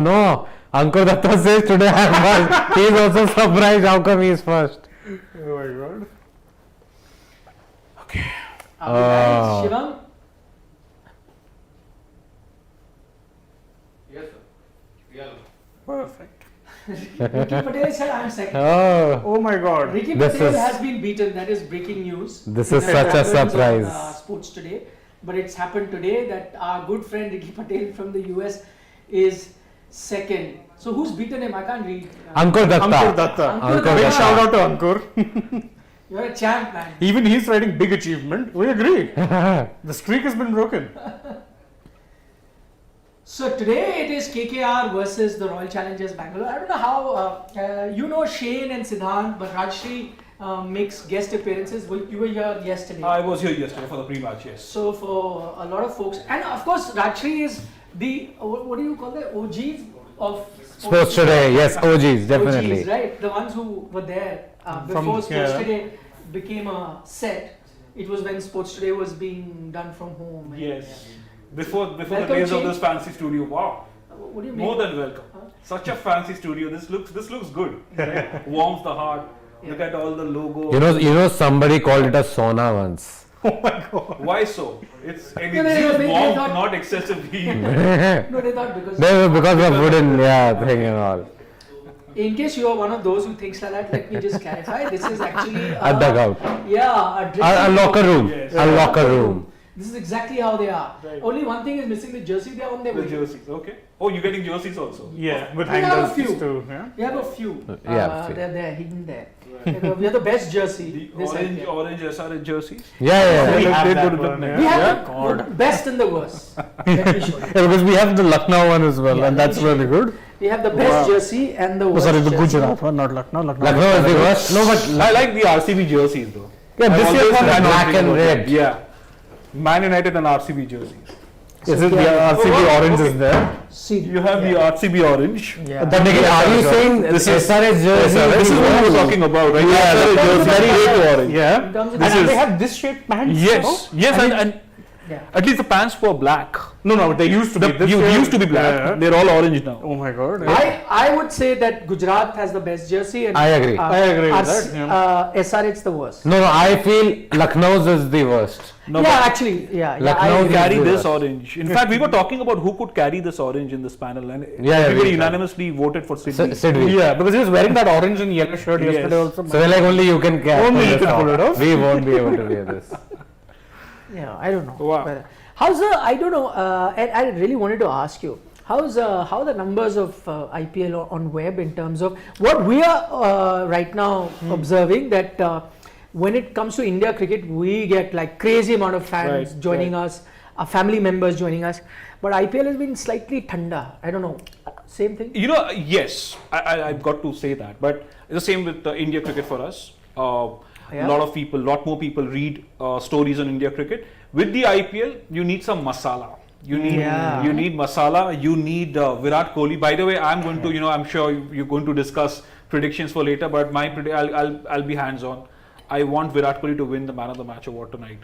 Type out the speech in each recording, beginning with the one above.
No, Ankur Datta says today I am first. He is also surprised how come he is first. Oh my god. Okay. Oh. Shivam? Yes, sir. Yeah. Perfect. Ricky Patel said I'm second. Oh, Oh my god. Ricky This Patel is- has been beaten. That is breaking news. this is That such a happens on, surprise. Sports Today. But it's happened today that our good friend Ricky Patel from the US is second. So who's beaten him? I can't read. Ankur Datta. Ankur Datta. Ankur Big Datta. shout out to Ankur. You're a champ, man. Even he's writing big achievement. We agree. The streak has been broken. So today it is KKR versus the Royal Challengers Bangalore. I don't know how, you know Shane and Siddhant, but Rajshri makes guest appearances. You were here yesterday. I was here yesterday for the pre-match, yes. So for a lot of folks, and of course Rajshri is the, what do you call the OGs of Sports Today, yes, OGs, definitely. OGs, right? The ones who were there before Sports Today became a set. It was when Sports Today was being done from home. And, Yes. Before the Welcome, days of Shane. this fancy studio, wow. What do you mean? More than welcome. Huh? Such a fancy studio. This looks good. Right? Warms the heart. Yeah. Look at all the logos. You know, somebody called it a sauna once. Oh my god. Why so? It's an No, exudes they warmth, thought- not excessive heat. No, they thought because. Because of wooden, thing and all. In case you are one of those who thinks like that, let me just clarify. This is actually A dugout. Yeah, A dressing locker room. Yes. A locker room. This is exactly how they are. Right. Only one thing is missing: the jersey. They are on their The way. jerseys, okay. Oh, you're getting jerseys also. Yeah, with We have a hangers few. too. Yeah. We have a few. Yeah, few. They're there, hidden there. We have the best jersey. The This orange, IPL. orange SRH jerseys. Yeah. We They have look that good, one, look yeah. We have Yeah. the best and the worst. Let me show you. Because we have the Lucknow one as well, Yeah, and that's really good. We have the best Wow. jersey and the Oh, worst. sorry, the jersey. Gujarat one, not Lucknow. Lucknow is the worst. No, but I like the RCB jerseys though. yeah, I've this year always one had black those and things. red. Yeah. Man United and RCB jerseys. Is it the Yeah. RCB Oh, wow. orange Okay. is there? See, You have the RCB orange. Yeah. But again, are you saying This is- SRH jersey? This is what we're talking about, right? Yeah, SRH that jersey, is very very orange. Yeah. In terms of And this they is- have this shaped pants. Yes, yes, and Yeah. at least the pants were black. No, they used to be. This You year- used to be black. Yeah. They're all orange now. Oh my god. I would say that Gujarat has the best jersey and I agree. I agree with that, yeah. SRH the worst. No, I feel Lucknow's is the worst. No, yeah, but actually, yeah. Lucknow I who agree. carry is the this worst. orange. In fact, we were talking about who could carry this orange in this panel, and Yeah, everybody we- unanimously voted for Sydney. Sidvi. Yeah, because he was wearing that orange and yellow shirt Yes. yesterday also. So we're like only you can Only you this can pull it off. We won't be able to wear this. Yeah, I don't know. Wow. But how's the? I don't know. And I really wanted to ask you. How's how the numbers of IPL on web in terms of what we are right now observing that when it comes to India cricket, we get like crazy amount of fans Right, joining us, our family members joining us, but IPL has been slightly thanda. I don't know. Same thing. You know, yes, I've got to say that, but it's the same with India cricket for us. Yeah. Lot more people read stories on India cricket. With the IPL, you need some masala. You need masala. You need Virat Kohli. By the way, I'm going to, I'm sure you're going to discuss predictions for later, but I'll be hands on. I want Virat Kohli to win the Man of the Match award tonight.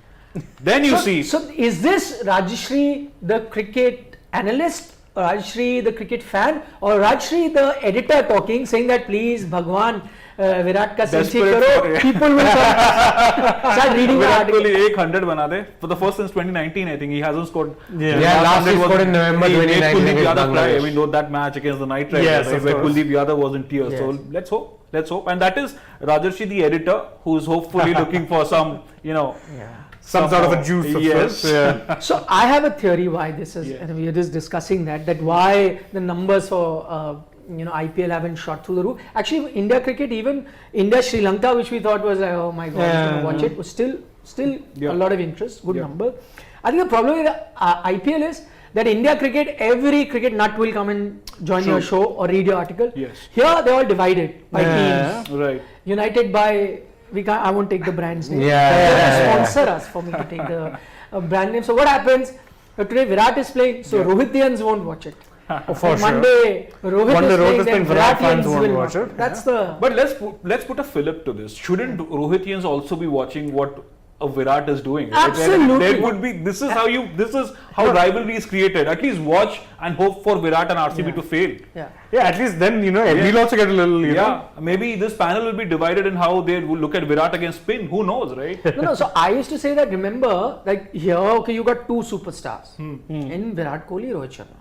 Then you see. So is this Rajshri the cricket analyst, or Rajshri the cricket fan, or Rajshri the editor talking, saying that please Bhagwan Virat ka sensi Desperate karo, for it. people will start reading the Virat article. Kohli 100 bana de. For the first since 2019, I think he hasn't scored. Yeah. Last he 100 scored in November he made 2019 Kuldeep against Yadav cry. I Bangladesh. mean, know that match against the Knight Riders, Yes, right, of where course. Kuldeep Yadav was in tears. Yes. So let's hope. And that is Rajarshi, the editor, who's hopefully looking for some, Some sort of a juice of Yes. sorts. Yeah. So I have a theory why this is, Yeah. and we are just discussing that why the numbers for IPL haven't shot through the roof. Actually, India cricket, even India Sri Lanka, which we thought was oh my god, I'm gonna watch it, was still Yeah. a lot of interest, good Yeah. number. I think the problem with IPL is that India cricket, every cricket nut will come and join True. your show or read your article. Yes. Here they're all divided by teams. Right. United by I won't take the brand's name. Yeah, They yeah, have to yeah. sponsor us for me to take the brand name. So what happens? Today Virat is playing, so Rohitians won't watch it. For On sure. Monday Rohit Monday is Rohit playing, is then playing, Virat fans Viratians won't will watch it. That's the But let's put a fillip to this. Shouldn't Rohitians also be watching what Virat is doing. Right? Absolutely. There would be. This is how rivalry is created. At least watch and hope for Virat and RCB to fail. Yeah. Yeah, at least then, we'll also get a little, you know. Maybe this panel will be divided in how they will look at Virat against spin. Who knows, right? No. So I used to say that, remember, like here, okay, you got two superstars in Virat Kohli, Rohit Sharma.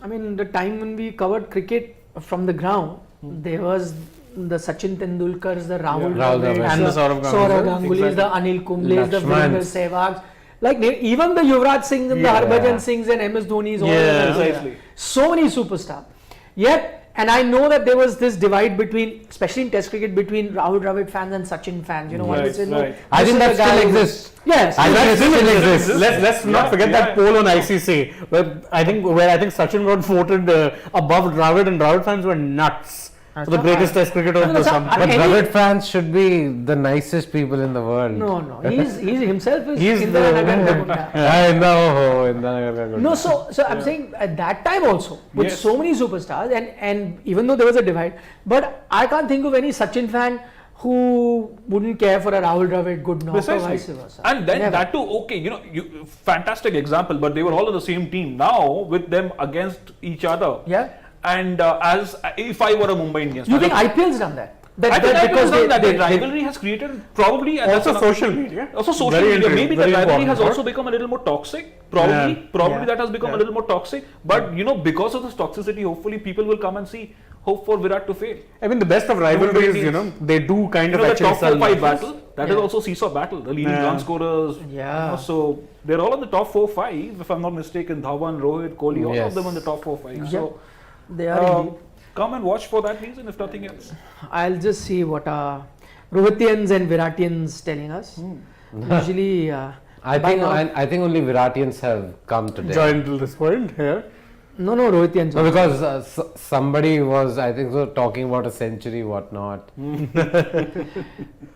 I mean, the time when we covered cricket from the ground, there was the Sachin Tendulkars, the Rahul Dravid, and the Saurav Gangulis. the Anil Kumble's, the Lakshmans. Virendra Sehwags. Like even the Yuvraj Singhs and the Harbhajan Singhs and MS Dhoni's. All precisely. So many superstars. Yet, and I know that there was this divide between, especially in Test cricket, between Rahul Dravid fans and Sachin fans. You know, one would say, no, I this think is that the guy still who- exists. Yes. I think it still exists. Let's not forget that poll on ICC where I think Sachin got voted above Dravid, and Dravid fans were nuts. For the greatest Test cricketer of the summer. But Dravid fans should be the nicest people in the world. No. He's himself is He's Indira the- Nagar Yeah, No, so I'm saying at that time also, with so many superstars, and even though there was a divide, but I can't think of any Sachin fan who wouldn't care for a Rahul Dravid good knock or vice versa. And then Never. that too, okay, fantastic example, but they were all on the same team. Now, with them against each other. Yeah. And as if I were a Mumbai Indians You fan, think IPL's done that? I think because the rivalry has created probably and Also that's another- social media. Also social Very media. interesting, Maybe the very rivalry has important. also become a little more toxic. Probably Yeah. that has become a little more toxic. But because of this toxicity, hopefully people will come and see. Hope for Virat to fail. I mean, the best of rivalries, they do kind of The actually top sell 4-5 matches. battle. That is also seesaw battle. The leading run scorers. Yeah. So they're all in the top 4-5. If I'm not mistaken, Dhawan, Rohit, Kohli, all Yes. of them in the top 4-5. So They are indeed. come and watch for that reason, if nothing else. I'll just see what are Rohitians and Viratians telling us. Usually, I by think now- I think only Viratians have come today. Joined till this point here. no, Rohitians. No, because somebody was, I think, so talking about a century, whatnot.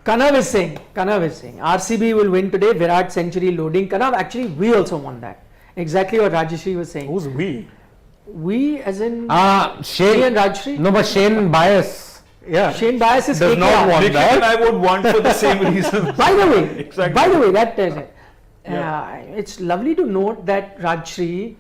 Kanav is saying, RCB will win today, Virat century loading. Kanav, actually, we also won that. Exactly what Rajeshri was saying. Who's we? We, as in Shane me and Rajeshri. No, but Shane Bias. Yeah. Shane Bias is Does KKR. not want Nikit and I would want for the same reason. By the way, Exactly. that tells it. It's lovely to note that Rajshri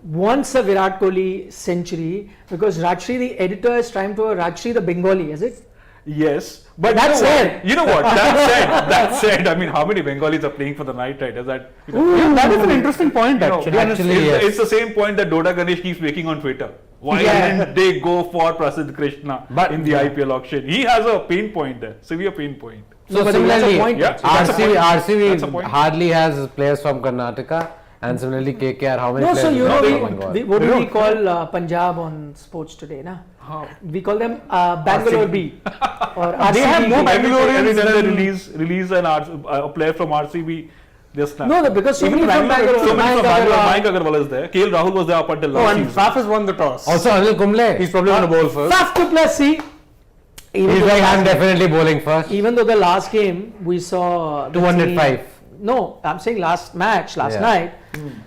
wants a Virat Kohli century because Rajshri, the editor, is trying to Rajshri the Bengali, is it? Yes, but That's it. You know what? That said, I mean, how many Bengalis are playing for the Knight Riders? That That is an interesting point, actually. it's the same point that Doda Ganesh keeps making on Twitter. Why didn't they go for Prasidh Krishna in the IPL auction? He has a pain point there, severe pain point. So but similarly, that's a point, yeah. That's a point. That's a RCB point. hardly has players from Karnataka, and similarly KKR. How many No, players? so you do know, they have from Bengal? what do we call Punjab on sports today? Na? We call them Bangalore B or RCB. They have more B. Every time they than- release a player from RCB, they snap. No, because so Even many from Bangalore- Bangalore. So many from Mayank Bangalore. Agarwal. Mayank Agarwal is there. KL Rahul was there up until Oh, last and season. Faf has won the toss. Also, Anil Kumble. He's probably going to bowl first. Faf to plus C. Even He's though like, the I'm last- definitely bowling first. Even though the last game we saw the 205. team- No, I'm saying last night,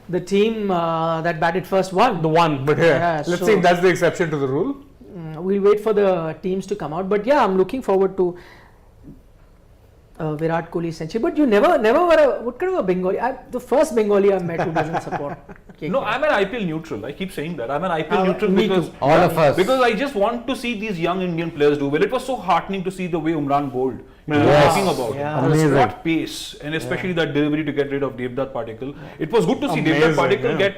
the team that batted first won. The one, but here, Yeah, let's so- see if that's the exception to the rule. We'll wait for the teams to come out. But yeah, I'm looking forward to Virat Kohli century. But you never were what kind of a Bengali? The first Bengali I've met who doesn't support KKR. No, I'm an IPL neutral. I keep saying that. I'm an IPL neutral me because too. All of us. Because I just want to see these young Indian players do well. It was so heartening to see the way Umran bowled. You know, Yes. talking about Yeah. it. Amazing. What pace, and especially that delivery to get rid of Devdutt Particle. It was good to see Amazing, Devdutt Particle yeah.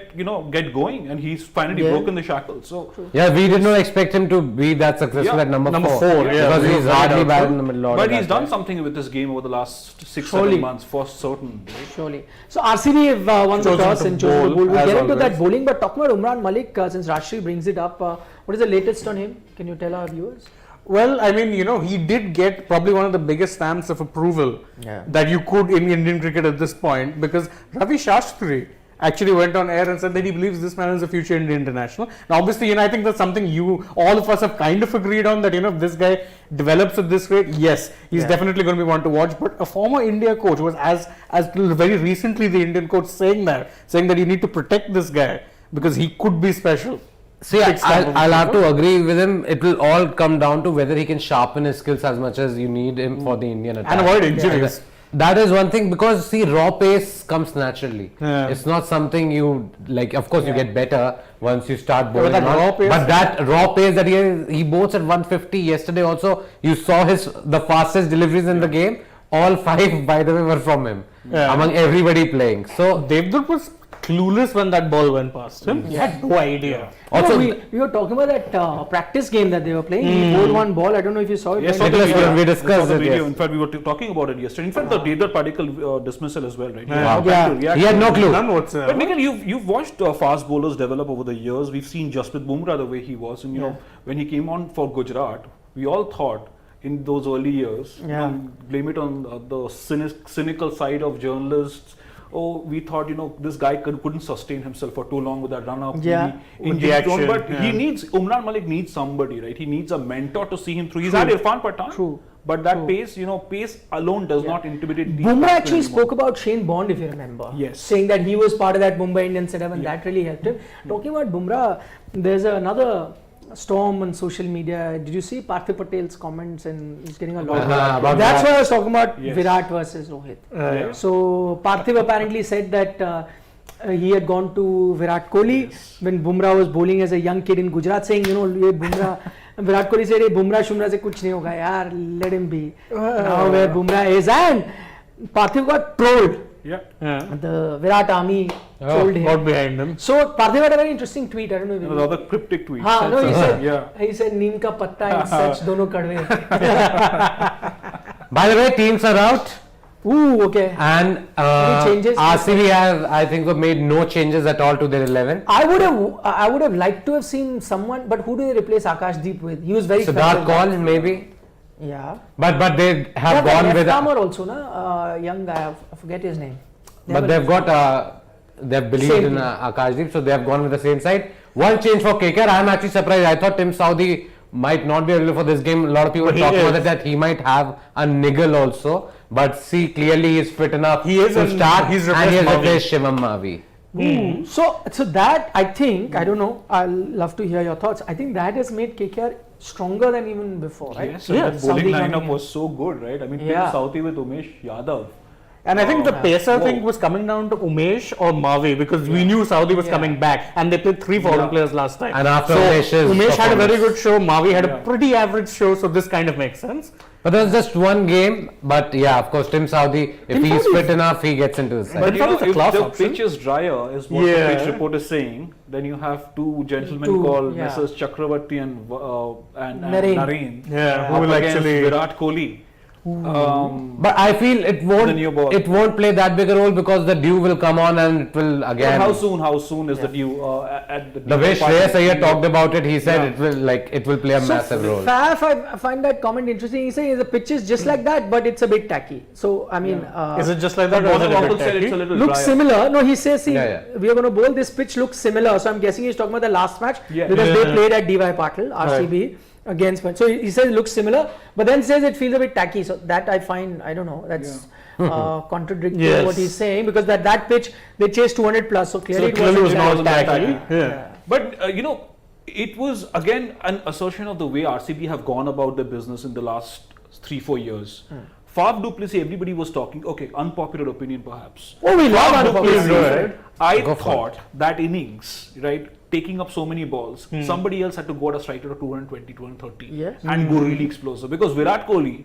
get going, and he's finally Yeah. broken the shackles. So Yeah, we did not expect him to be that successful Yeah. at number Number 4. four, yeah. Because We he's were hardly doubtful. batted in the middle order. but he's that done time. something with this game over the last 6-7 Surely. months for certain. Right? Surely. So RCB have won the Chosen toss to and chosen to bowl, bowl. We'll as get into that always. bowling. But talking about Umran Malik, since Rashri brings it up, what is the latest on him? Can you tell our viewers? Well, I mean, he did get probably one of the biggest stamps of approval that you could in Indian cricket at this point, because Ravi Shastri actually went on air and said that he believes this man is a future Indian international. Now, obviously, I think that's something all of us have kind of agreed on, that, if this guy develops at this rate, yes, he's definitely going to be one to watch. But a former India coach was, as till very recently, the Indian coach saying that you need to protect this guy because he could be special. See, I'll have to agree with him. It will all come down to whether he can sharpen his skills as much as you need him for the Indian attack. And avoid injuries. That is one thing, because see, raw pace comes naturally. Yeah. It's not something you like. Of course, you get better once you start bowling. that raw pace- but that raw pace that he bowls at 150 yesterday. Also, you saw the fastest deliveries in the game. All 5, by the way, were from him among everybody playing. So Devdutt was clueless when that ball went past him. He had no idea. also, we were talking about that practice game that they were playing. He bowled one ball. I don't know if you saw it. Yes, When- saw the Nicholas, video. we discussed Saw the it, video. yes. In fact, we were talking about it yesterday. In fact, the Devdutt Padikkal dismissal as well, right? Yeah. he had no clue. None whatsoever. But Nikhil, you've watched fast bowlers develop over the years. We've seen Jasprit Bumrah the way he was, and you know when he came on for Gujarat, we all thought in those early years, you know, blame it on the cynical side of journalists. Oh, we thought, you know, this guy couldn't sustain himself for too long with that run up. Yeah. With the action, But yeah. he needs, Umran Malik needs somebody, right? He needs a mentor to see him through. He's had Irfan Pathan. True. But that pace, you know, pace alone does not intimidate these Bumrah batsmen actually anymore. spoke about Shane Bond, if you remember. Yes. Saying that he was part of that Mumbai Indians setup and that really helped him. Talking about Bumrah, there's another storm on social media. Did you see Parthiv Patel's comments, and he's getting a lot of about That's that. what I was talking about, Yes. Virat versus Rohit. Yeah. So Parthiv apparently said that he had gone to Virat Kohli when Bumrah was bowling as a young kid in Gujarat, saying, you know, ye Bumrah, Virat Kohli said, Bumrah Shumrah se kuch nahi hoga yaar, let him be. Now where Bumrah is, and Parthiv got trolled. Yeah. The Virat army trolled him. Got behind him. So Parthiv had a very interesting tweet. I don't know if you Another cryptic tweet. हाँ, no, he said, Yeah. he said, नीम का पत्ता and such दोनों कड़वे. By the way, teams are out. Ooh, okay. And Any changes? RCB have, I think, made no changes at all to their 11. I would have liked to have seen someone, but who do they replace Akashdeep with? He was very Siddharth effective. Kaul, maybe. Yeah. But they have Yeah, gone with. left-armer also, na? Young guy, I forget his name. But they've got. They've believed Same in team. Akashdeep, so they have gone with the same side. One change for KKR. I'm actually surprised. I thought Tim Saudi might not be available for this game. A lot of people But he talking about is. it, that he might have a niggle also. But see, clearly he's fit enough He is, to and start. he's and he has replaced replaced Shivam Mavi. Ooh. So that, I think, I don't know, I'll love to hear your thoughts. I think that has made KKR stronger than even before, right? Yes, and that Saudi bowling coming lineup in. was so good, right? I mean, Yeah. Southie with Umesh Yadav. And I think the pacer Whoa. thing was coming down to Umesh or Mavi, because we knew Saudi was coming back, and they played 3 foreign players last time. And after so Umesh's Umesh had a very performance. good show. Mavi had Yeah. a pretty average show, so this kind of makes sense. But there was just one game. But yeah, of course, Tim Saudi, if Tim he's Saudi fit enough, he gets into the side. But you But know, it's a if class the option. pitch is drier, is what Yeah. the pitch report is saying, then you have two gentlemen Two, called yeah. Messrs. Chakravarti and Nareen. Nareen. Yeah, who up will against actually- Virat Kohli. But I feel it The new ball. won't play that big a role, because the dew will come on and it will again. How soon is the due at the The way part of Shreyas the Iyer field? talked about it, he said Yeah. it will play a massive role. Faf, I find that comment interesting. He says the pitch is just like that, but it's a bit tacky. So, I mean, Is it just like that? But or is it a Uncle bit said it's a tacky? little looks drier. similar. No, he says, see, Yeah, we are going to bowl. This pitch looks similar. So, I'm guessing he's talking about the last match Yeah. because Yeah. they played at DY Patil, RCB. Against, so he says it looks similar, but then says it feels a bit tacky. So that I find, I don't know, that's contradictory to Yes. what he's saying, because that pitch they chased 200 plus, so clearly So it clearly wasn't it was that not tacky. tacky. Yeah. But you know, it was again an assertion of the way RCB have gone about their business in the last 3-4 years. Faf du Plessis, everybody was talking. Okay, unpopular opinion perhaps. Oh, we love Faf du unpopular Plessis, opinion. I Go for thought that innings, right, taking up so many balls, somebody else had to go at a strike rate of 220, 230 Yes. and go really explosive, because Virat Kohli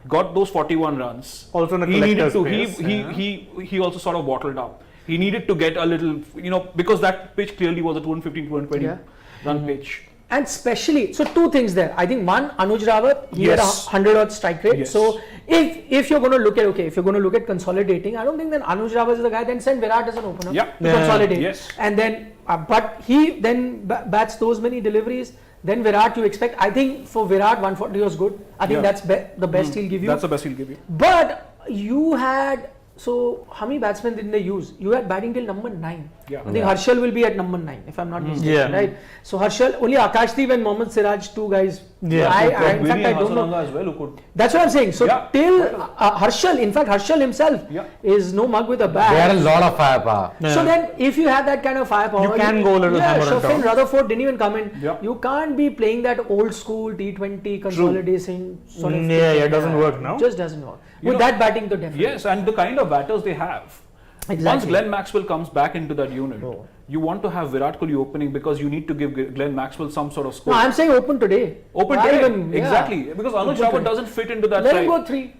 got those 41 runs. Also in the he needed collector's to. pace, He also sort of bottled up. He needed to get a little, you know, because that pitch clearly was a 215, 220 Yeah. run pitch. And especially, so two things there. I think one, Anuj Rawat, he had a Yes. 100 odd strike rate. Yes. So if you're going to look at, if you're going to look at consolidating, I don't think then Anuj Rawat is the guy. Then send Virat as an opener Yeah. to consolidate. Yes. And then, but he then bats those many deliveries. Then Virat, you expect. I think for Virat, 140 was good. I think Yeah. that's the best he'll give you. That's the best he'll give you. But you had So how many batsmen did they use? You had batting till number 9. Yeah. I think Harshal will be at number 9 if I'm not mistaken, Yeah. right? So Harshal, only Akashdeep and Mohammad Siraj, 2 guys. Yeah. In fact, I don't know. as well who could. That's what I'm saying. So Yeah. till Harshal, in fact, Harshal himself Yeah. is no mug with a bat. They had a lot of firepower. So then, if you have that kind of firepower, You can go a little hammer sure, and Finn down. Rutherford didn't even come in. Yeah. You can't be playing that old school T20 consolidation sort of. Yeah, thing. it doesn't work now. It just doesn't work. You With know- that batting, to definitely. Yes, and the kind of batters they have. Once Exactly. Glenn Maxwell comes back into that unit, you want to have Virat Kohli opening because you need to give Glenn Maxwell some sort of score. No, I'm saying open today. Open Why today, even- yeah. exactly, because Anuj Open Rawat today. doesn't fit into that Let side. him go 3.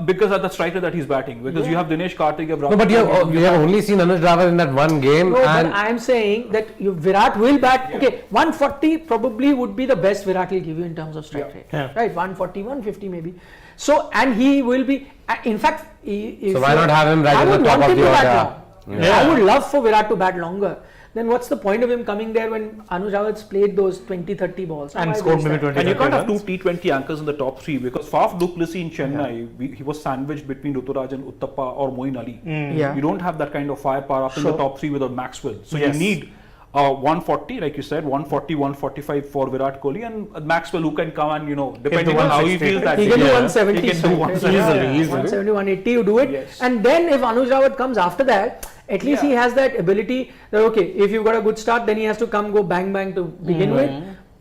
Because at the striker that he's batting, because you have Dinesh Karthik, you have No, but we have only seen Anuj Rawat in that one game, No, but and I'm saying that Virat will bat. Okay, 140 probably would be the best Virat will give you in terms of strike Yeah. rate. Yeah. Right, 140, 150 maybe. So, and he will be. In fact, if so why not have him right I at the would top want of him the to bat order? long. Yeah. I would love for Virat to bat longer. Then what's the point of him coming there when Anuj Rawat's played those 20, 30 balls? And Why scored waste maybe that? 20. and you can't have two runs. T20 anchors in the top 3 because Faf du Plessis in Chennai, he was sandwiched between Ruturaj and Uttappa or Moeen Ali. Yeah. You don't have that kind of firepower up in the Sure. top 3 with a Maxwell. So Yes. you need 140, like you said, 140, 145 for Virat Kohli and Maxwell who can come and, depending on how he 160. feels that He day. can do Yeah. 170 He can do strike rate. 170. Easily. 170, 180, you do it. Yes. And then if Anuj Rawat comes after that, at least he Yeah. has that ability that, okay, if you've got a good start, then he has to go bang bang to begin with.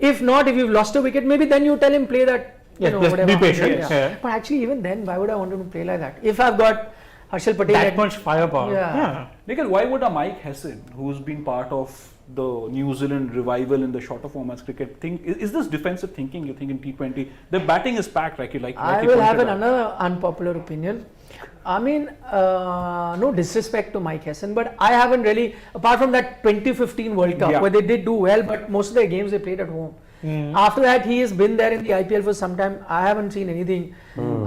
If not, if you've lost a wicket, maybe then you tell him play that, Yes, just whatever. be patient, 100, yeah. But actually, even then, why would I want him to play like that? If I've got Harshal Patel, That at- much firepower. Yeah. Nikhil, why would a Mike Hesson, who's been part of the New Zealand revival in the shorter formats cricket, think is this defensive thinking? You think in T20, the batting is packed, like you like. I you will have pointed out. another unpopular opinion. I mean, no disrespect to Mike Hesson, but I haven't really, apart from that 2015 World Cup Yeah. where they did do well, but most of their games they played at home. After that, he has been there in the IPL for some time. I haven't seen anything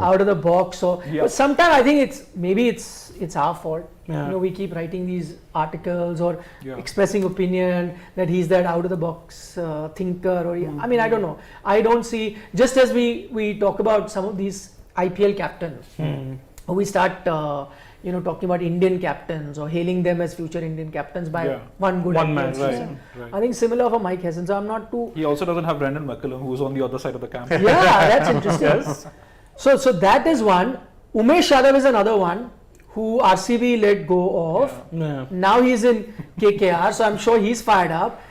out of the box. So, Yeah. but sometimes I think it's our fault. Yeah. We keep writing these articles or Yeah. expressing opinion that he's that out of the box thinker. Or I mean, I don't know. I don't see, just as we talk about some of these IPL captains, we start talking about Indian captains or hailing them as future Indian captains by Yeah. one good One IPL man, right, season. right. I think similar for Mike Hesson. So I'm not too. He also doesn't have Brendan McCullum, who's on the other side of the camp. Yeah, that's interesting. So that is one. Umesh Yadav is another one who RCB let go of. Yeah. Now he's in KKR, so I'm sure he's fired up.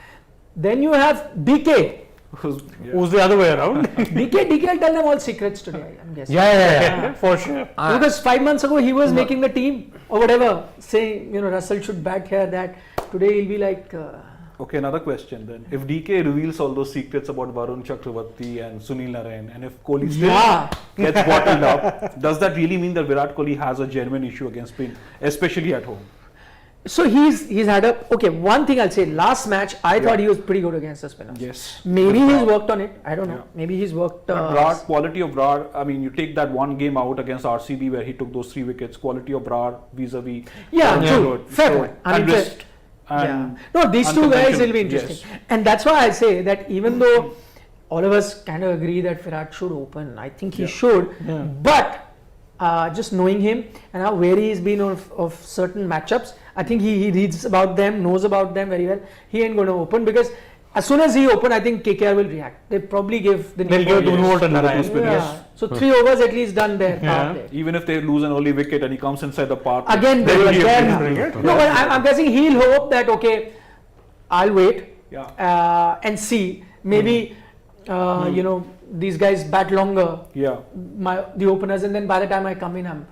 Then you have DK. Who's the other way around? DK will tell them all secrets today, I'm guessing. yeah. For sure. Because 5 months ago he was making the team or whatever, saying Russell should bat here, that. Today he'll be like. Okay, another question then. If DK reveals all those secrets about Varun Chakravarti and Sunil Narayan, and if Kohli still Yeah. gets bottled up, does that really mean that Virat Kohli has a genuine issue against spin, especially at home? So he's had a. Okay, one thing I'll say. Last match, I thought he was pretty good against the spinners. Yes. Maybe he's worked on it. I don't know. Yeah. Maybe he's worked. Brar, quality of Brar, I mean, you take that one game out against RCB where he took those 3 wickets, quality of Brar vis-a-vis. Yeah, was true. good. Fair So, point. I and mean, wrist. Yeah. And No, these two guys will be unconventional. interesting. Yes. And that's why I say that even though all of us kind of agree that Virat should open, I think he should. Yeah. But just knowing him and how wary he's been of certain matchups, I think he reads about them, knows about them very well. He ain't going to open because as soon as he open, I think KKR will react. They probably give the They'll give Yes. Dunwalt and Narayan. Yes. So 3 overs at least done there. Yeah. power play. Even if they lose an early wicket and he comes inside the park. Again, They will give again. him cricket. No, but I'm guessing he'll hope that okay, I'll wait Yeah. and see. Maybe these guys bat longer. Yeah. The openers, and then by the time I come in,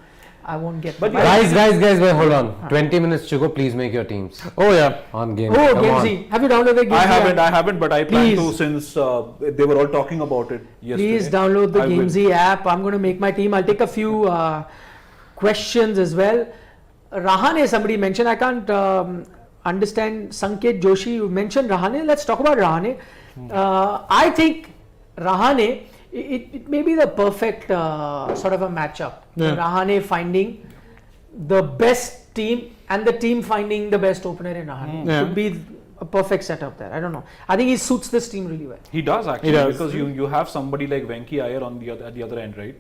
I won't get. But them. Guys, wait, hold on. 20 minutes to go. Please make your teams Oh yeah. on game. Oh, Come on. Gamezy, have you downloaded Gamezy? I haven't, but I plan to Please. since they were all talking about it yesterday. Please download the I will. Gamezy app. I'm going to make my team. I'll take a few questions as well. Rahane, somebody mentioned. I can't understand. Sanket Joshi, you mentioned Rahane. Let's talk about Rahane. I think Rahane, it may be the perfect sort of a matchup. Yeah. Rahane finding the best team and the team finding the best opener in Rahane. Yeah. Could be a perfect setup there. I don't know. I think he suits this team really well. He does actually He does. because you have somebody like Venki Iyer on at the other end, right?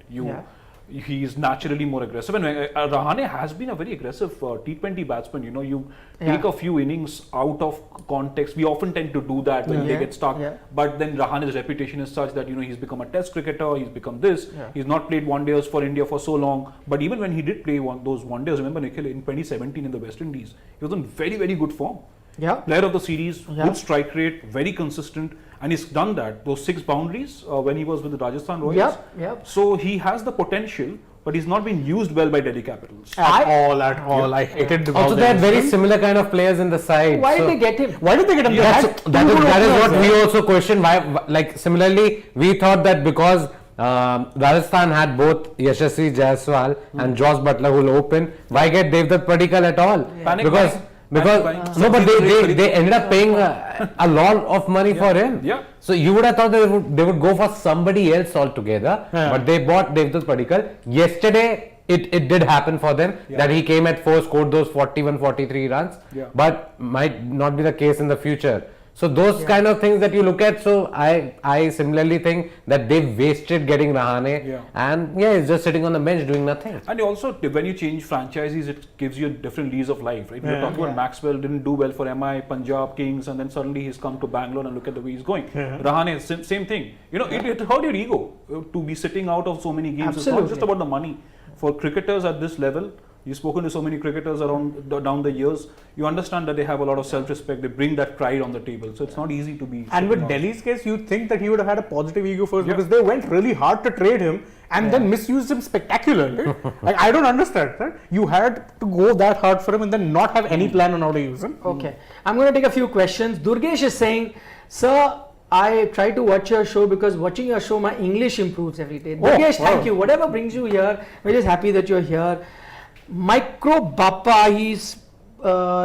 he's naturally more aggressive. And Rahane has been a very aggressive T20 batsman. You Yeah. take a few innings out of context. We often tend to do that when they get stuck. Yeah. But then Rahane's reputation is such that he's become a test cricketer. He's become this. Yeah. He's not played one-days for India for so long. But even when he did play those one-days, remember Nikhil, in 2017 in the West Indies, he was in very, very good form. Yeah. Player of the series, Yeah. good strike rate, very consistent, and he's done that. Those 6 boundaries when he was with the Rajasthan Royals. Yep, yep. So he has the potential, but he's not been used well by Delhi Capitals. At all. I hated the Also, they had very similar kind of players in the side. Why so did they get him? Why did they get him? They That's, had that two is good that is openers, what we also question. Why, like similarly, we thought that because Rajasthan had both Yashasvi Jaiswal and Josh Butler who will open, why get Devdutt Padikkal at all? Panic Because buying. because Panic buying. no, but Something they ended up paying a lot of money for him. Yeah. So you would have thought they would go for somebody else altogether, but they bought Devdutt Padikkal. Yesterday, it did happen for them that he came at 4, scored those 41, 43 runs, but might not be the case in the future. So those kind of things that you look at. So I similarly think that they wasted getting Rahane, and he's just sitting on the bench doing nothing. And also, when you change franchises, it gives you a different lease of life, right? We're talking about Maxwell didn't do well for MI, Punjab Kings, and then suddenly he's come to Bangalore and look at the way he's going. Rahane, same thing. It hurt your ego to be sitting out of so many games. It's not just about the money. For cricketers at this level, you've spoken to so many cricketers down the years, you understand that they have a lot of self-respect, they bring that pride on the table, so it's not easy to be... And with Delhi's case, you'd think that he would have had a positive ego first because they went really hard to trade him and then misused him spectacularly. Like, I don't understand that. You had to go that hard for him and then not have any plan on how to use him. Okay. I'm going to take a few questions. Durgesh is saying, sir, I try to watch your show because watching your show, my English improves every day. Durgesh, thank you. Whatever brings you here, we're just happy that you're here. Micro Bappa, he's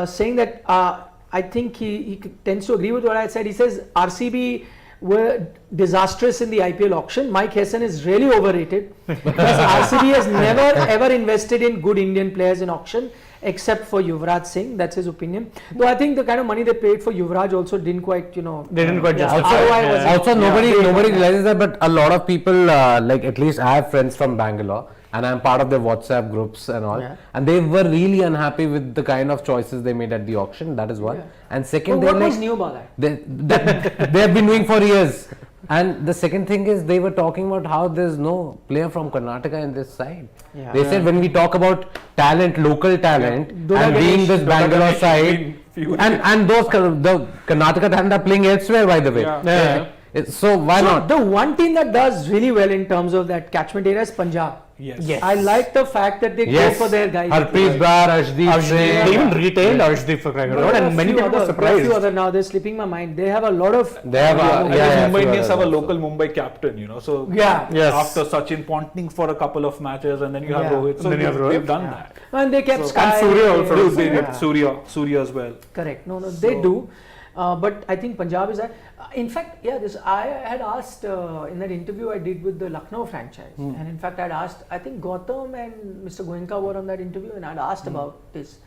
saying that I think he tends to agree with what I said. He says RCB were disastrous in the IPL auction. Mike Hesson is really overrated because RCB has never ever invested in good Indian players in auction except for Yuvraj Singh. That's his opinion. Though I think the kind of money they paid for Yuvraj also didn't quite, They didn't quite justify. Also, nobody realizes that, but a lot of people, like at least I have friends from Bangalore, and I'm part of their WhatsApp groups and all, and they were really unhappy with the kind of choices they made at the auction. That is one. And second, What was new about that? they have been doing for years. And the second thing is they were talking about how there's no player from Karnataka in this side. They said when we talk about talent, local talent, and being this Bangalore side, and those the Karnataka talent are playing elsewhere, by the way. So why not? The one team that does really well in terms of that catchment area is Punjab. Yes. I like the fact that they go for their guys. Harpreet Brar, Arshdeep Singh. They even retailed Arshdeep for crying out loud, and many people were surprised. A few other now, they're slipping my mind. They have a lot of. They have Mumbai Indians have a local Mumbai captain, So after Sachin Ponting for a couple of matches, and then you have Rohit. So they've done that. And they kept Sky. And Surya also. They did Surya as well. Correct. No, they do. But I think Punjab is that. In fact, I had asked in that interview I did with the Lucknow franchise, and in fact I had asked, I think Gautam and Mr. Goenka were on that interview, and I had asked about this.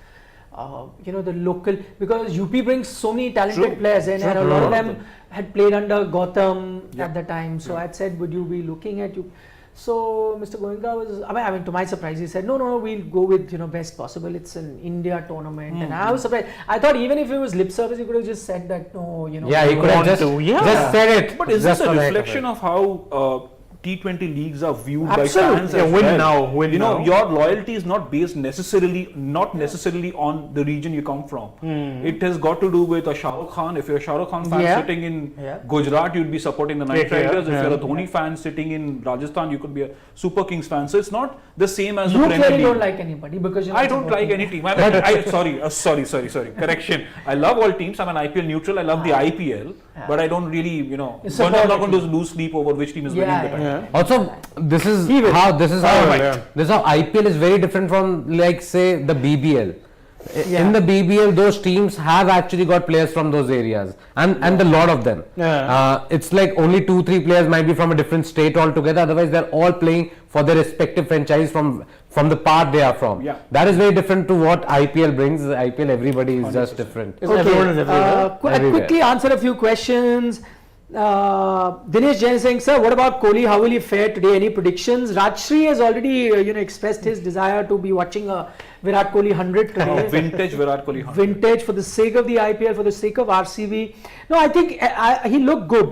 The local, because UP brings so many talented players in, and a lot of them had played under Gautam at the time. So I had said, would you be looking at you? So Mr. Goenka was, I mean, to my surprise, he said, no, we'll go with, best possible. It's an India tournament. And I was surprised. I thought even if it was lip service, he could have just said that, no, Yeah, he could have just said it. But is this a reflection of how T20 leagues are viewed by fans? Win now. Your loyalty is not based necessarily on the region you come from. It has got to do with a Shah Rukh Khan. If you're a Shah Rukh Khan fan sitting in Gujarat, you'd be supporting the Knight Riders. If you're a Dhoni fan sitting in Rajasthan, you could be a Super Kings fan. So it's not the same as the Premier League. You clearly don't like anybody because I don't like any team. Sorry. Correction. I love all teams. I'm an IPL neutral. I love the IPL, but I don't really, I'm not going to lose sleep over which team is winning the title. Also, this is how IPL is very different from, like, say, the BBL. In the BBL, those teams have actually got players from those areas, and a lot of them. It's like only 2-3 players might be from a different state altogether. Otherwise, they're all playing for their respective franchise from the part they are from. That is very different to what IPL brings. IPL, everybody is just different. Okay, I'll quickly answer a few questions. Dinesh Jain is saying, sir, what about Kohli? How will he fare today? Any predictions? Rajshri has already, expressed his desire to be watching a Virat Kohli 100 today. Vintage Virat Kohli 100. Vintage for the sake of the IPL, for the sake of RCB. No, I think he looked good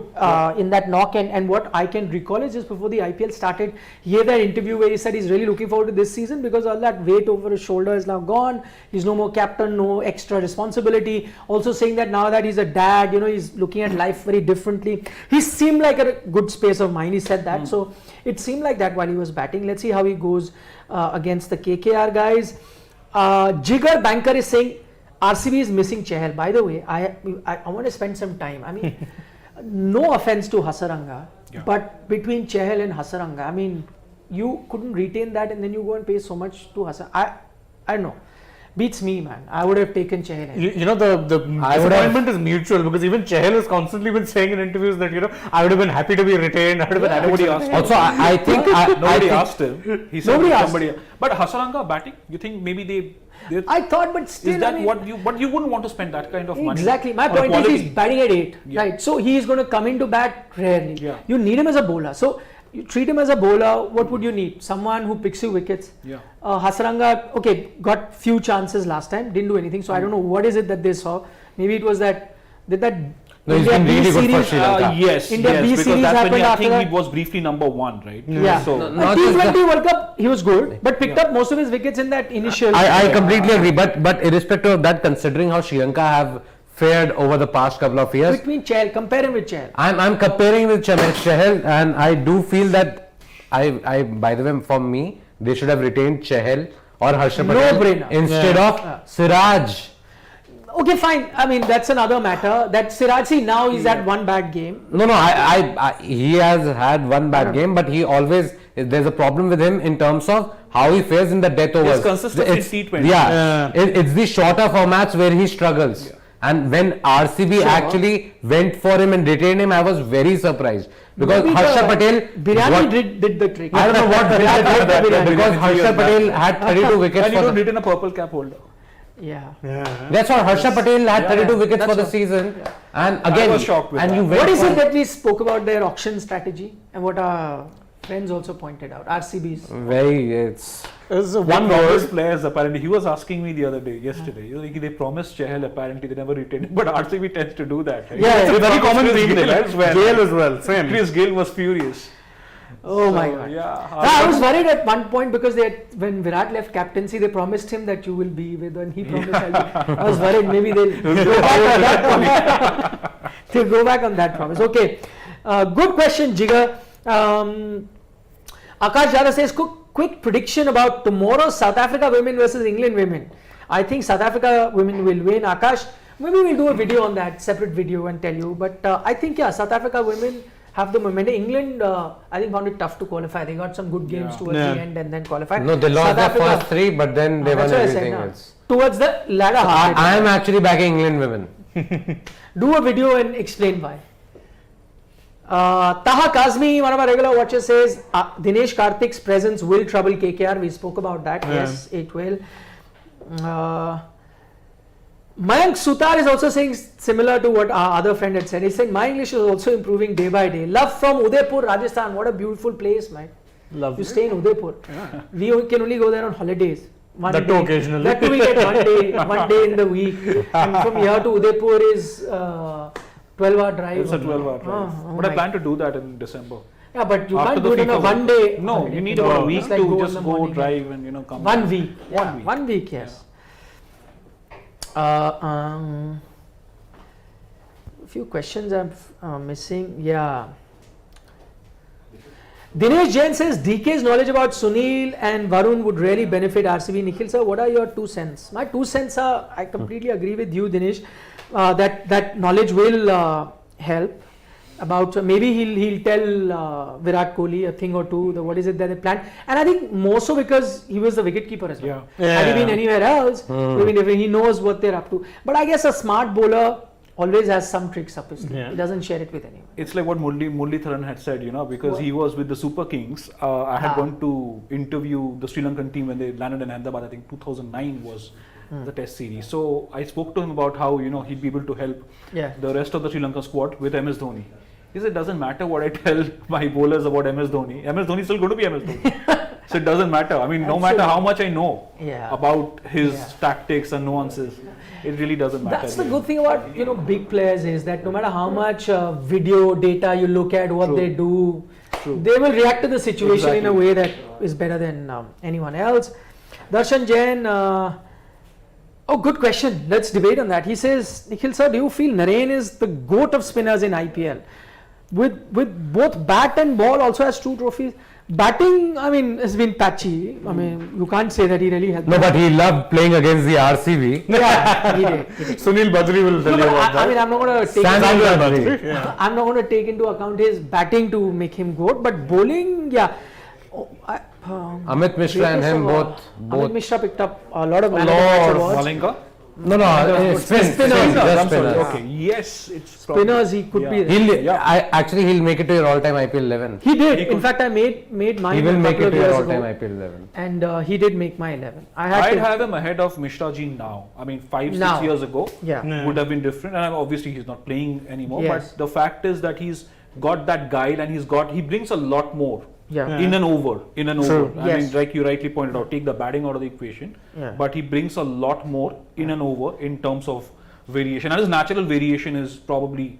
in that knock. And what I can recall is just before the IPL started, he had that interview where he said he's really looking forward to this season because all that weight over his shoulder is now gone. He's no more captain, no extra responsibility. Also saying that now that he's a dad, he's looking at life very differently. He seemed like a good space of mind. He said that. So it seemed like that while he was batting. Let's see how he goes against the KKR guys. Jigar Banker is saying RCB is missing Chahal. By the way, I want to spend some time. I mean, no offense to Hasaranga, but between Chahal and Hasaranga, I mean, you couldn't retain that and then you go and pay so much to Hasaranga. I don't know. Beats me, man. I would have taken Chahal. The disappointment is mutual because even Chahal has constantly been saying in interviews that I would have been happy to be retained. Nobody asked him. Also, I think nobody asked him. He said Nobody asked somebody. But Hasaranga batting, you think maybe they I thought, but still, is that what you wouldn't want to spend that kind of money? Exactly. My point is he's batting at 8, right? So he is going to come into bat rarely. Yeah. You need him as a bowler. So you treat him as a bowler. What would you need? Someone who picks you wickets. Yeah. Hasaranga, okay, got few chances last time, didn't do anything. So I don't know what is it that they saw. Maybe it was that No, he's been really good for Sri Lanka. Yes, India B because series that's when happened I after think that. he was briefly number 1, right? Yeah. So T20 World Cup, he was good, but picked up most of his wickets in that initial. I completely agree, but irrespective of that, considering how Sri Lanka have fared over the past couple of years, Between Chahal, compare him with Chahal. I'm comparing with Chahal, and I do feel that by the way, for me, they should have retained Chahal or Harsha Patel brainer. instead of Siraj. Okay, fine. I mean, that's another matter. That Siraj, now he's had one bad game. No, he has had one bad game, but he always, there's a problem with him in terms of how he fares in the death overs. He's consistent in T20. Yeah, it's the shorter formats where he struggles. Yeah. And when RCB actually went for him and retained him, I was very surprised. Because Maybe Harsha Patel... Biryani did the trick. I don't know what Biryani did because Harsha Patel had 32 wickets and you don't retain a purple cap holder. Yeah. That's what Harsha Patel had 32 wickets for the season. Yeah. And again, I was shocked with and that. you What is it that we spoke about their auction strategy and what our friends also pointed out? RCB's. It's They one promised word. players apparently. He was asking me the other day, yesterday. They promised Chahal apparently they never retained him, but RCB tends to do that. Right? Yeah, It's a very common Chris theme. Gayle as well. Gayle as well. Same. Chris Gayle was furious. Oh my God. Yeah. I was worried at one point because when Virat left captaincy, they promised him that you will be with, and he promised. I was worried maybe they'll go back on that promise. They'll go back on that promise. Okay, good question, Jigar. Akash Jada says, quick prediction about tomorrow's South Africa women versus England women. I think South Africa women will win. Akash, maybe we'll do a video on that, separate video, and tell you. But I think South Africa women have the momentum. England, I think, found it tough to qualify. They got some good games towards the end and then qualified. No, they lost their first 3, but then they won everything else. Towards the latter half. I am actually backing England women. Do a video and explain why. Taha Kazmi, one of our regular watchers, says Dinesh Karthik's presence will trouble KKR. We spoke about that. Yes, it will. Mayank Sutar is also saying similar to what our other friend had said. He said, my English is also improving day by day. Love from Udaipur, Rajasthan. What a beautiful place, man. Lovely. You stay in Udaipur. Yeah. We can only go there on holidays. That too occasionally. That too we get one day in the week. And from here to Udaipur is 12-hour drive. It's a 12-hour drive. But I plan to do that in December. Yeah, but you After can't do it in a one day. No, you need about a week to just go drive and come One back. week. Yeah, 1 week, yes. A few questions I'm missing. Yeah. Dinesh Jain says DK's knowledge about Sunil and Varun would really benefit RCB. Nikhil sir, what are your 2 cents? My 2 cents are, I completely agree with you, Dinesh, that knowledge will help. About maybe he'll tell Virat Kohli a thing or two. What is it that they planned? And I think more so because he was the wicketkeeper as well. Had he been anywhere else, maybe he knows what they're up to. But I guess a smart bowler always has some tricks up his sleeve. He doesn't share it with anyone. It's like what Murli Tharan had said, because he was with the Super Kings. I had gone to interview the Sri Lankan team when they landed in Ahmedabad. I think 2009 was the test series. So I spoke to him about how he'd be able to help the rest of the Sri Lanka squad with MS Dhoni. He said, it doesn't matter what I tell my bowlers about MS Dhoni. MS Dhoni is still going to be MS Dhoni. So it doesn't matter. I mean, no matter how much I know about his tactics and nuances, it really doesn't matter. That's the good thing about big players is that no matter how much video data you look at what they do, they will react to the situation in a way that is better than anyone else. Darshan Jain, good question. Let's debate on that. He says, Nikhil sir, do you feel Narine is the GOAT of spinners in IPL? With both bat and ball, also has 2 trophies. Batting, I mean, has been patchy. I mean, you can't say that he really has. No, but he loved playing against the RCB. Yeah, he did. Sunil Badri will tell you about that. I mean, I'm not going to take. I'm not going to take into account his batting to make him good, but bowling, Amit Mishra and him both. Amit Mishra picked up a lot of man of the match awards. Malinga? No, spinners. Okay, yes, it's spinners. He could be. He'll make it to your all-time IPL 11. He did. In fact, I made mine. He will make it to your all-time IPL 11. And he did make my 11. I'd have him ahead of Mishra ji now. I mean, 5-6 years ago would have been different. And obviously, he's not playing anymore. Yes. But the fact is that he's got that guile and he brings a lot more. In an over. I mean, like you rightly pointed out, take the batting out of the equation, but he brings a lot more in an over in terms of variation, and his natural variation is probably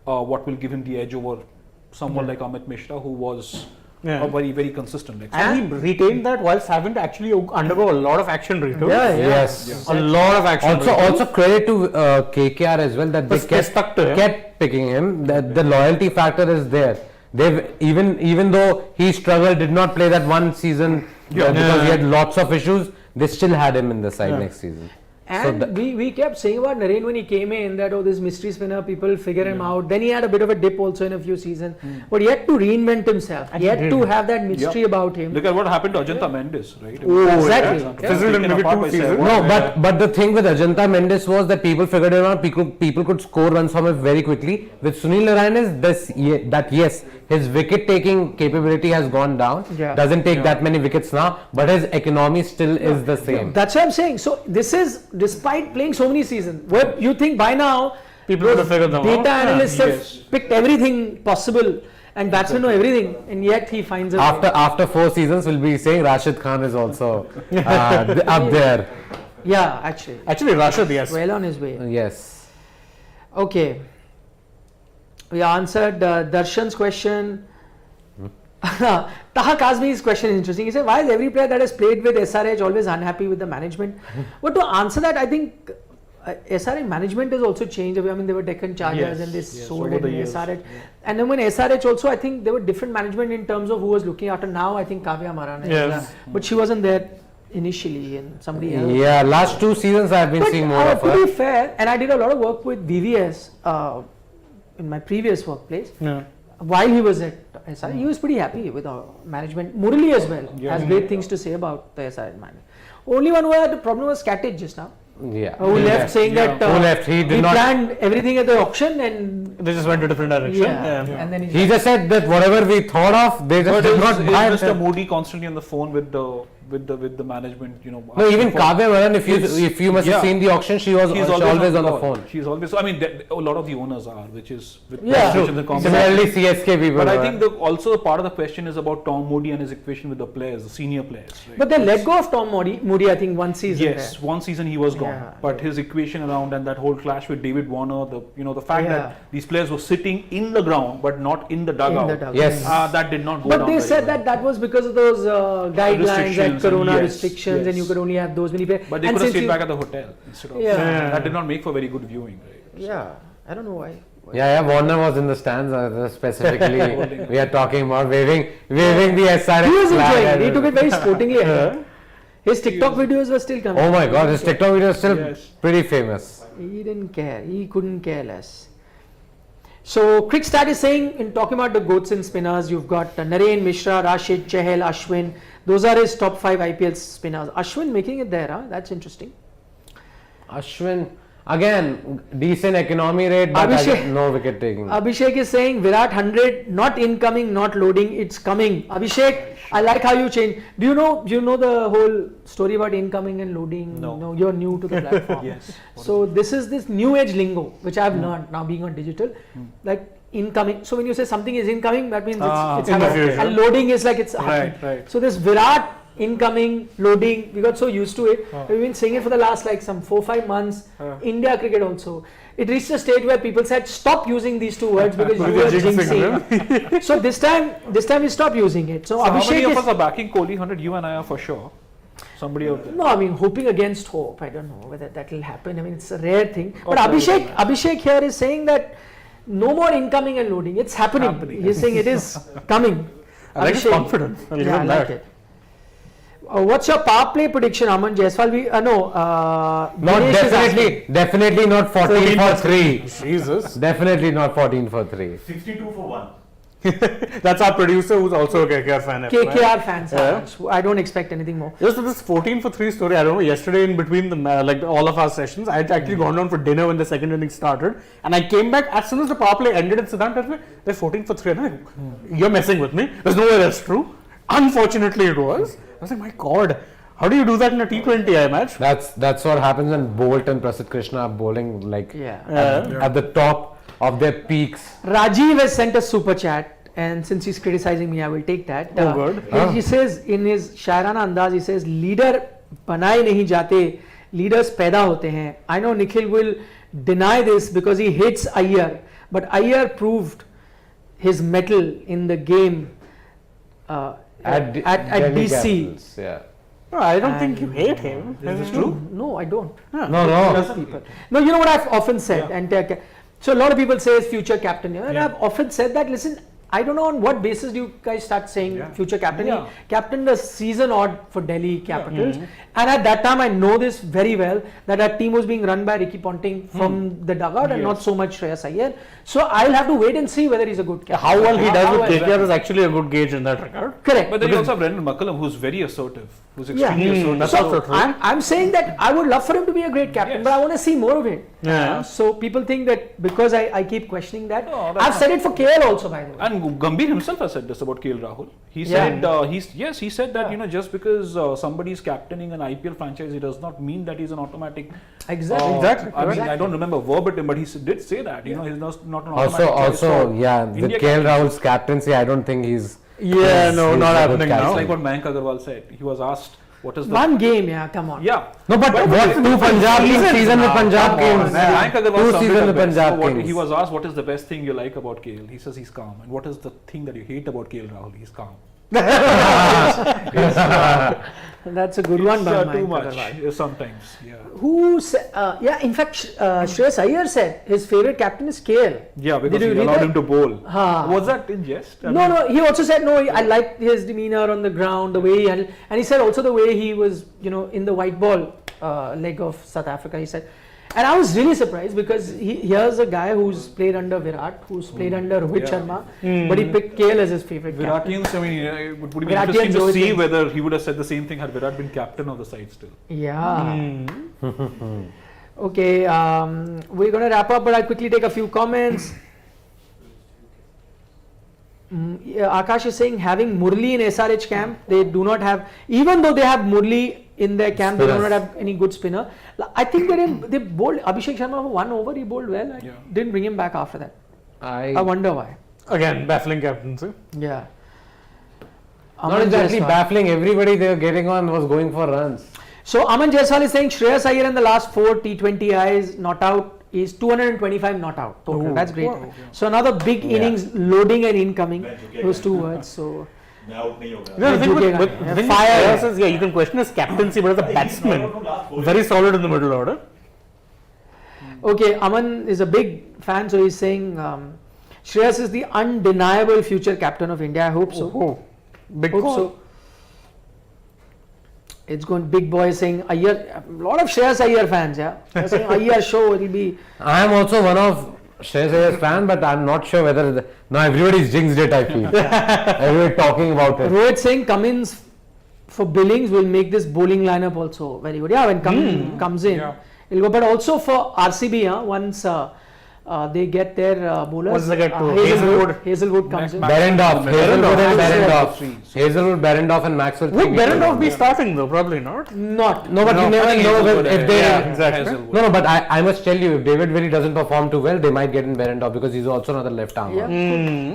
what will give him the edge over someone like Amit Mishra, who was very, very consistent. And he retained that whilst having to actually undergo a lot of action retail. Yes. A lot of action. Also credit to KKR as well that they kept picking him. The loyalty factor is there. They've even though he struggled, did not play that one season because he had lots of issues, they still had him in the side next season. And we kept saying about Narine when he came in that this mystery spinner, people figure him out. Then he had a bit of a dip also in a few seasons, but he had to reinvent himself. He had to have that mystery about him. Look at what happened to Ajanta Mendes, right? Exactly. Fizzled in maybe 2 seasons. No, but the thing with Ajanta Mendes was that people figured him out. People could score runs from him very quickly. With Sunil Narine is his wicket taking capability has gone down. Doesn't take that many wickets now, but his economy still is the same. That's what I'm saying. So this is despite playing so many seasons. Where you think by now people would have figured them out. Data analysts have picked everything possible, and batsmen know everything, and yet he finds a way. After 4 seasons, we'll be saying Rashid Khan is also up there. Yeah, actually Rashid, yes, well on his way. Yes. Okay. We answered Darshan's question. Taha Kazmi's question is interesting. He said, why is every player that has played with SRH always unhappy with the management? But to answer that, I think SRH management has also changed. I mean, they were Deccan Chargers and they sold in SRH. And then when SRH also, I think there were different management in terms of who was looking after. Now, I think Kavya Marana is but she wasn't there initially and somebody else. Yeah, last 2 seasons I've been seeing more of her. To be fair, and I did a lot of work with VVS in my previous workplace. While he was at SRH, he was pretty happy with our management. Murali as well has great things to say about the SRH management. Only one who had the problem was Katic just now. Who left saying that he planned everything at the auction and they just went to a different direction. And then he just said that whatever we thought of, they just did not buy it. Mr. Modi constantly on the phone with the management, No, even Kavya Maran, if you must have seen the auction, she's always on the phone. She's always. I mean, a lot of the owners are, which is Similarly, CSK people. But I think also part of the question is about Tom Modi and his equation with the players, the senior players. Right? But they let go of Tom Modi, I think, one season. Yes, one season he was gone. But his equation around and that whole clash with David Warner, the fact that these players were sitting in the ground but not in the dugout. Yes, that did not go down. But they said that was because of those guidelines, like Corona restrictions, and you could only have those many players. But they could have stayed back at the hotel instead of. That did not make for very good viewing, right? Yeah, I don't know why. Warner was in the stands specifically. We are talking about waving the SRH. He was enjoying it. He took it very sportingly. His TikTok videos were still coming. Oh my God, his TikTok videos are still pretty famous. He didn't care. He couldn't care less. So, Crickstat is saying, in talking about the GOATs and spinners, you've got Narine, Mishra, Rashid, Chahal, Ashwin. Those are his top 5 IPL spinners. Ashwin making it there, huh? That's interesting. Ashwin, again, decent economy rate, but no wicket taking. Abhishek is saying, Virat 100, not incoming, not loading, it's coming. Abhishek, I like how you change. Do you know the whole story about incoming and loading? No, you're new to the platform. Yes. So this is this new age lingo, which I've learned now being on digital. Like incoming. So when you say something is incoming, that means it's in the happening. future. And loading is like it's happening. Right. So this Virat incoming, loading, we got so used to it. We've been saying it for the last like some 4-5 months. India cricket also. It reached a stage where people said stop using these two words because you were jinxing. So this time we stop using it. So how Abhishek many of is, us are backing Kohli 100? You and I are for sure. Somebody out there. no, I mean hoping against hope. I don't know whether that will happen. I mean it's a rare thing. But Abhishek here is saying that no more incoming and loading. It's happening. He's saying it is coming. I like his confidence. Yeah, I like it. What's your power play prediction, Aman Jaiswal? Definitely not 14 for 3. Jesus. Definitely not 14 for 3. 62 for 1. That's our producer who's also a KKR fan. KKR fans. I don't expect anything more. Just this 14 for 3 story, I don't know, yesterday in between the all of our sessions, I had actually gone down for dinner when the second inning started, and I came back as soon as the power play ended in Siddhant told me, they're 14 for 3. And I'm like, you're messing with me. There's no way that's true. Unfortunately it was. I was like, my God, how do you do that in a T20I match? That's what happens when Bolt and Prasidh Krishna are bowling like at the top of their peaks. Rajiv has sent a super chat, and since he's criticizing me, I will take that. Good. He says in his Shairana Andaz, he says, leader banaye nahi jate, leaders paida hote hain. I know Nikhil will deny this because he hates Iyer, but Iyer proved his mettle in the game at DC. Capitals, yeah. No, I don't think you hate him. Is this true? No, I don't. No. No, you know what I've often said, and so a lot of people say it's future captain, and I've often said that. Listen, I don't know on what basis do you guys start saying future captain. He captained the season odd for Delhi Capitals, and at that time I know this very well that our team was being run by Ricky Ponting from the dugout and not so much Shreyas Iyer. So I'll have to wait and see whether he's a good captain. How well he does with KKR is actually a good gauge in that regard. Correct. But then you also have Brendan McCullum, who's very assertive, who's extremely assertive. That's So I'm saying that I would love for him to be a great captain, but I want to see more of it. So people think that because I keep questioning that. I've said it for KL also, by the way. And Gambhir himself has said this about KL Rahul. He said he said that just because somebody is captaining an IPL franchise, it does not mean that he's an automatic. Exactly. I mean, I don't remember verbatim, but he did say that. He's not an automatic. Also, with KL Rahul's captaincy, I don't think he's. Not happening now. It's like what Mayank Agarwal said. He was asked, "What is the one game? Come on. Yeah. No, but what two Punjab Kings season with Punjab Kings? Mayank Agarwal Two season with Punjab Kings. He was asked, "What is the best thing you like about KL?" He says he's calm. And what is the thing that you hate about KL Rahul? He's calm. That's a good one, by Too Mayank much Agarwal. sometimes. Yeah. Who said? In fact, Shreyas Iyer said his favorite captain is KL. Yeah, because Did you he read allowed that? him to bowl. Ha. Was that in jest? No. He also said no. I liked his demeanor on the ground, the way he handled, and he said also the way he was, in the white ball leg of South Africa. He said, and I was really surprised because here's a guy who's played under Virat, who's played under Rohit Sharma, but he picked KL as his favorite captain. Viratians, I mean, it would be Viratians, interesting to see Rohitians. whether he would have said the same thing had Virat been captain of the side still. Yeah. Okay, we're going to wrap up, but I'll quickly take a few comments. Akash is saying having Murli in SRH camp, they do not have, even though they have Murli in their camp, they do not have any good spinner. I think they bowled Abhishek Sharma for 1 over, he bowled well. Didn't bring him back after that. I wonder why. Again, baffling captaincy. Yeah. Not exactly baffling. Everybody they were getting on was going for runs. So Aman Jaiswal is saying Shreyas Iyer in the last 4 T20Is not out is 225 not out total. That's great. Wow. So another big innings loading and incoming. Those 2 words. So The thing with fire is, you can question his captaincy, but as a batsman, very solid in the middle order. Okay, Aman is a big fan, so he's saying Shreyas is the undeniable future captain of India. I hope so. Big Hope call. so. It's going big boy saying Iyer. A lot of Shreyas Iyer fans, They're saying Iyer show it'll be. I am also one of Shreyas Iyer's fan, but I'm not sure whether now everybody's jinxed it. I feel everybody talking about it. Rohit saying Cummins for Billings will make this bowling lineup also very good. Yeah, when Cummins comes in, it'll go. But also for RCB, once they get their bowlers. What's the guy to Hazelwood comes in. Behrendorff, Behrendorff and Maxwell. Would Behrendorff be starting though? Probably not. Not. No, but you never know if they. Exactly. No, but I must tell you, if David Willey doesn't perform too well, they might get in Behrendorff because he's also another left arm. Yeah.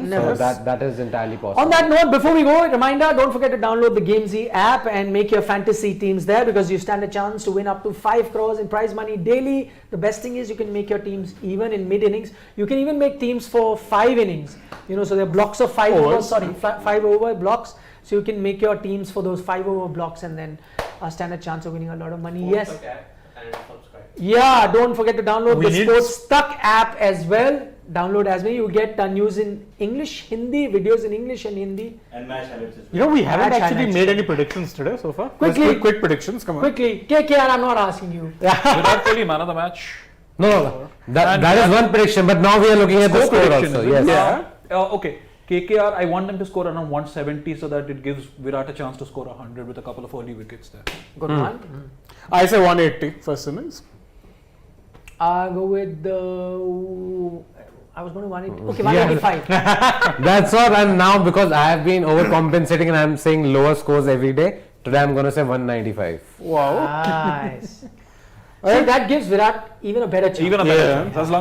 So that is entirely possible. On that note, before we go, reminder, don't forget to download the Gamezy app and make your fantasy teams there, because you stand a chance to win up to 5 crores in prize money daily. The best thing is you can make your teams even in mid innings. You can even make teams for 5 innings. So there are blocks of 5 overs, 5 over blocks. So you can make your teams for those 5 over blocks and then stand a chance of winning a lot of money. Yes. Yeah, don't forget to download the Sports Tuck app as well. Download as well. You get news in English, Hindi, videos in English and Hindi. And match highlights as well. We haven't actually made any predictions today so far. Quickly. Quick predictions, come on. Quickly. KKR, I'm not asking you. Virat Kohli, man of the match. No, that is one prediction, but now we are looking at the score prediction, also. is it? Yes. Okay. KKR, I want them to score around 170 so that it gives Virat a chance to score 100 with a couple of early wickets there. Good one. I say 180 first innings. I'll go with the. I was going to 180. Okay, 185. That's all. And now, because I have been overcompensating and I'm saying lower scores every day, today I'm going to say 195. Wow. Nice. See, that gives Virat even a better chance. Even a better chance. As long